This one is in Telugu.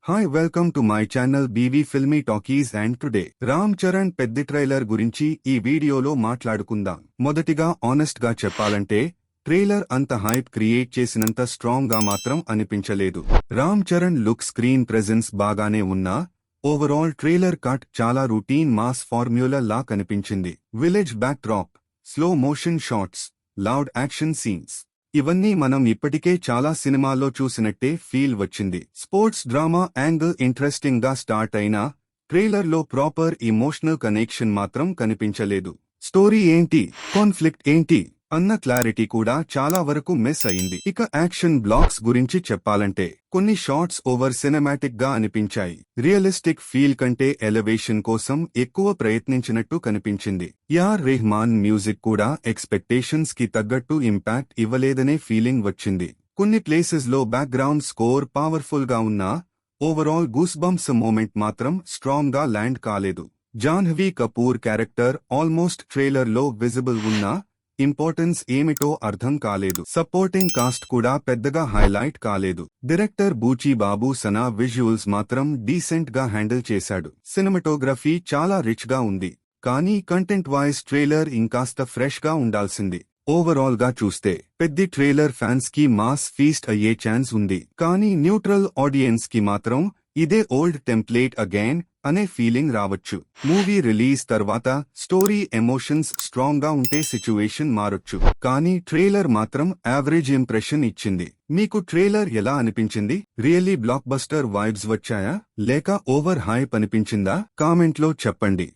Hi welcome to my channel BV filmy talkies and today Ram Charan పెద్ద ట్రైలర్ గురించి ఈ వీడియోలో మాట్లాడుకుందాం. మొదటిగా ఆనెస్ట్ గా చెప్పాలంటే ట్రైలర్ అంత హైప్ క్రియేట్ చేసినంత స్ట్రాంగ్ గా మాత్రం అనిపించలేదు. Ram Charan look screen presence బాగానే ఉన్నా ఓవరాల్ ట్రైలర్ కట్ చాలా రూటీన్ మాస్ ఫార్మ్యులా లా కనిపించింది. Village back drop, slow motion shots, loud action scenes ఇవన్నీ మనం ఇప్పటికే చాలా సినిమాల్లో చూసినట్టే ఫీల్ వచ్చింది. స్పోర్ట్స్ డ్రామా యాంగిల్ ఇంట్రెస్టింగ్ గా స్టార్ట్ అయినా ట్రైలర్లో ప్రాపర్ ఇమోషనల్ కనెక్షన్ మాత్రం కనిపించలేదు. స్టోరీ ఏంటి, కాన్ఫ్లిక్ట్ ఏంటి అన్న క్లారిటీ కూడా చాలా వరకు మిస్ అయింది. ఇక యాక్షన్ బ్లాక్స్ గురించి చెప్పాలంటే కొన్ని షాట్స్ ఓవర్ సినిమాటిక్ గా అనిపించాయి. రియలిస్టిక్ ఫీల్ కంటే ఎలివేషన్ కోసం ఎక్కువ ప్రయత్నించినట్టు కనిపించింది. యార్ రెహమాన్ మ్యూజిక్ కూడా ఎక్స్పెక్టేషన్స్ కి తగ్గట్టు ఇంపాక్ట్ ఇవ్వలేదనే ఫీలింగ్ వచ్చింది. కొన్ని ప్లేసెస్ లో బ్యాక్గ్రౌండ్ స్కోర్ పవర్ఫుల్ గా ఉన్నా ఓవరాల్ గూస్ బంప్స్ మూమెంట్ మాత్రం స్ట్రాంగ్ గా ల్యాండ్ కాలేదు. Jahnavi Kapoor character almost trailer లో విజిబుల్ ఉన్నా ఇంపార్టెన్స్ ఏమిటో అర్థం కాలేదు. సపోర్టింగ్ కాస్ట్ కూడా పెద్దగా హైలైట్ కాలేదు. డైరెక్టర్ బూచీ బాబు సనా విజువల్స్ మాత్రం డీసెంట్ గా హ్యాండిల్ చేశాడు. సినిమాటోగ్రఫీ చాలా రిచ్ గా ఉంది, కానీ కంటెంట్ వైజ్ ట్రైలర్ ఇంకాస్త ఫ్రెష్ గా ఉండాల్సింది. ఓవరాల్ గా చూస్తే పెద్ద ట్రైలర్ ఫ్యాన్స్ కి మాస్ ఫీస్ట్ అయ్యే ఛాన్స్ ఉంది, కానీ న్యూట్రల్ ఆడియన్స్ కి మాత్రం ఇదే ఓల్డ్ టెంప్లేట్ అగైన్ అనే ఫీలింగ్ రావచ్చు. మూవీ రిలీజ్ తర్వాత స్టోరీ ఎమోషన్స్ స్ట్రాంగ్ గా ఉంటే సిచ్యువేషన్ మారొచ్చు, కానీ ట్రైలర్ మాత్రం యావరేజ్ ఇంప్రెషన్ ఇచ్చింది. మీకు ట్రైలర్ ఎలా అనిపించింది? రియల్లీ బ్లాక్ బస్టర్ వైబ్స్ వచ్చాయా లేక ఓవర్ హైప్ అనిపించిందా? కామెంట్లో చెప్పండి.